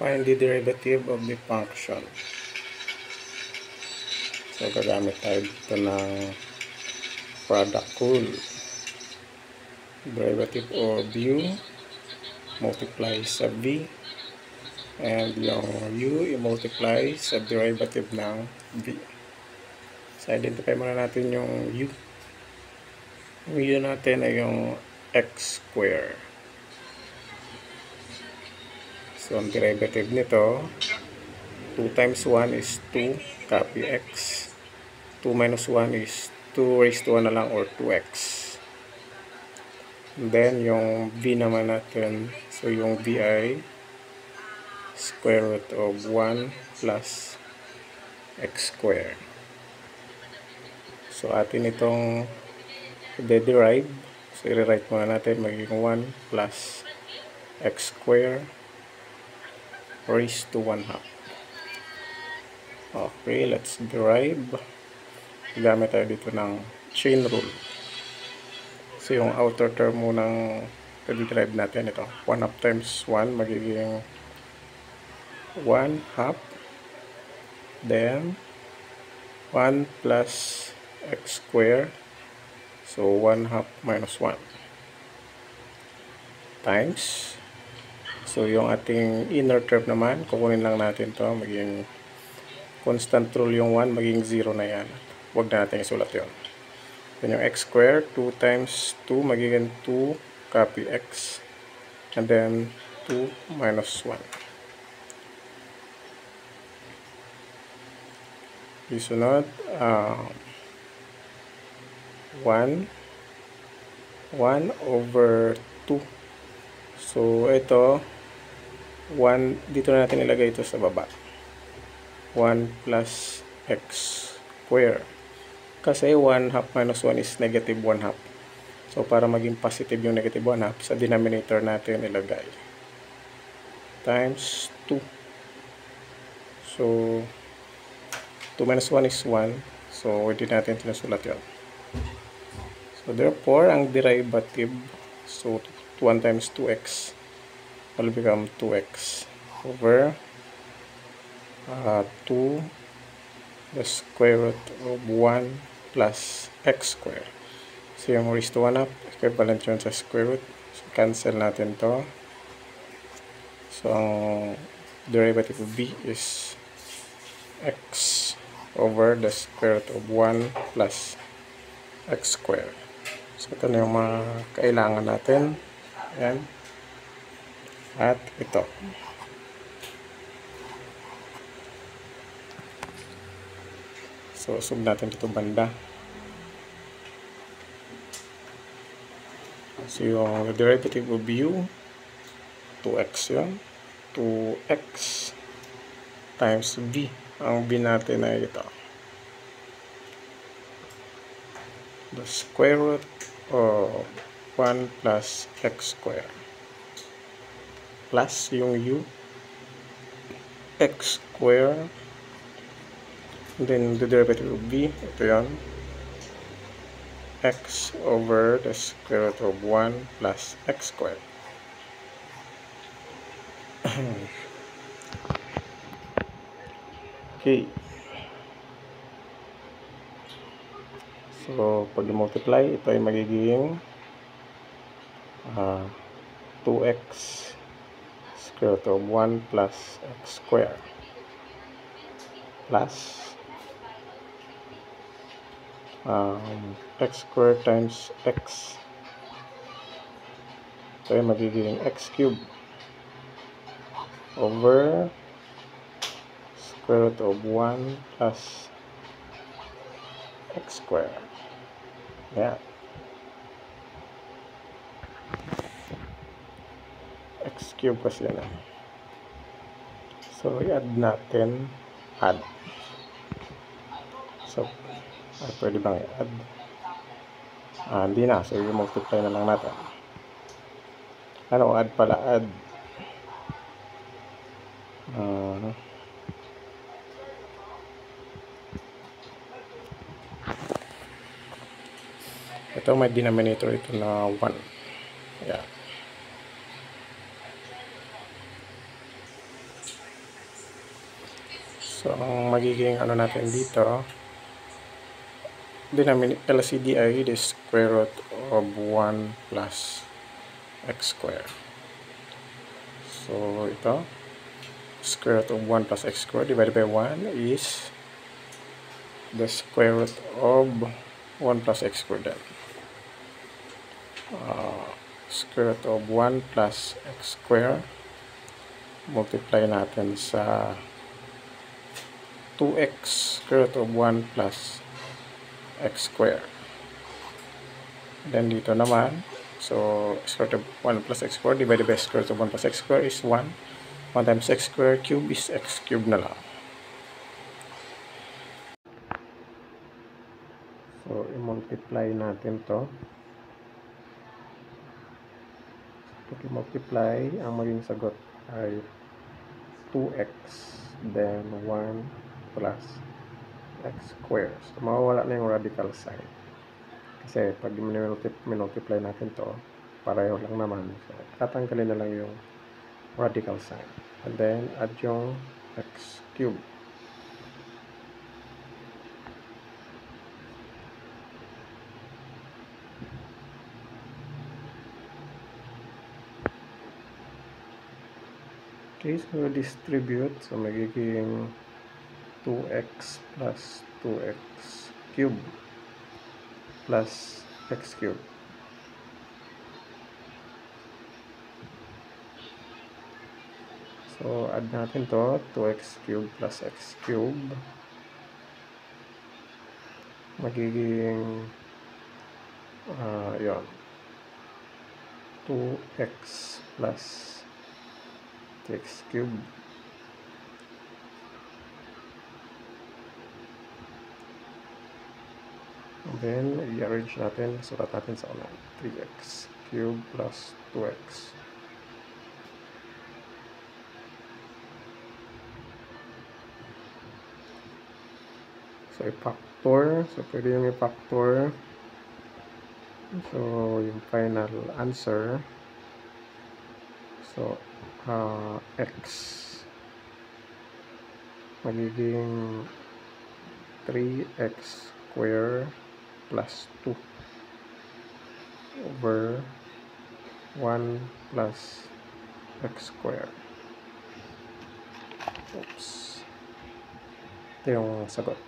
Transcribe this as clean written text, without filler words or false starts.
Find the derivative of the function. So, gagamit tayo dito ng product rule. Derivative of u multiply sa v, and yung u i-multiply sa derivative ng v. So, identify muna natin yung u. Yung u natin ay yung x square. So, ang derivative nito, 2 times 1 is 2, copy x. 2 minus 1 is 2 raised to 1 na lang, or 2x. And then, yung v naman natin, so yung v ay square root of 1 plus x square. So, atin itong de-derive. So, i-rewrite muna natin, magiging 1 plus x square raised to 1 half. Okay, let's derive. Gamit tayo dito ng chain rule. So, yung outer term munang i-derive natin, ito. 1 half times 1, magiging 1 half. Then, 1 plus x square. So, 1 half minus 1. Times. So, yung ating inner term naman, kukunin lang natin to, magiging constant rule yung 1, magiging 0 na yan. Huwag na natin isulat yun. Then yung x square, 2 times 2, magiging 2, copy x. And then, 2 minus 1. Isunod, 1 over 2. So, ito, 1, dito na natin ilagay ito sa baba. 1 plus x square. Kasi 1 half minus 1 is negative 1 half. So, para maging positive yung negative 1 half, sa denominator natin ilagay. Times 2. So, 2 minus 1 is 1. So, hindi natin sinusulat yun. So, therefore, ang derivative, so, 1 times 2x will become 2x over 2 the square root of 1 plus x square. So, yung raised to 1 half, equivalent yun sa square root. So, cancel natin to. So, ang derivative of v is x over the square root of 1 plus x square. So, ito na yung mga kailangan natin. Ayan. At ito. So, sub natin dito banda. So, yung derivative of u, 2x yun. 2x times v. Ang v natin ay ito. The square root of 1 plus x square. Plus yung u, x square. Then, the derivative of v, ito yan. X over the square root of 1 plus x squared. Okay. So, pag i-multiply, ito ay magiging 2x square root of 1 plus x squared. Plus x squared times x. So, ay magiging x cubed over square root of 1 plus x squared. Ayan. X cubed kasi yan. So, i-add natin. Add. So, pwede bang i-add? Hindi na. So, i-multiply na lang natin. Ano? Add pala. Add. Ito may denominator ito na 1. Yeah. So, ang magiging ano natin dito, LCD ay the square root of 1 plus x square. So, ito, square root of 1 plus x square divided by 1 is the square root of 1 plus x square then. Square root of 1 plus x square, multiply natin sa 2x square root of 1 plus x square. Then dito naman, so square root of 1 plus x square divided by square root of 1 plus x square is 1. 1 times x square cube is x cube na lang. So, i-multiply natin to. Pag i-multiply, ang maging sagot ay 2x then 1 plus x square. So, mawawala na yung radical sign. Kasi pag minultiply natin to, pareho lang naman. So, tatanggalin na lang yung radical sign. And then, add yung x cube. Okay, so distribute. So, magiging 2x plus 2x cube plus x cube. So, add natin to, 2x cube plus x cube. Magiging, yun, 2x plus 2x cube. And then, i-arrange natin, sulat natin sa unahan, 3x cube plus 2x. So, i-factor. So, pwede yung i-factor. So, yung final answer. So, x magiging 3x square plus 2 over 1 plus x square. Oops. Ito yung sagot.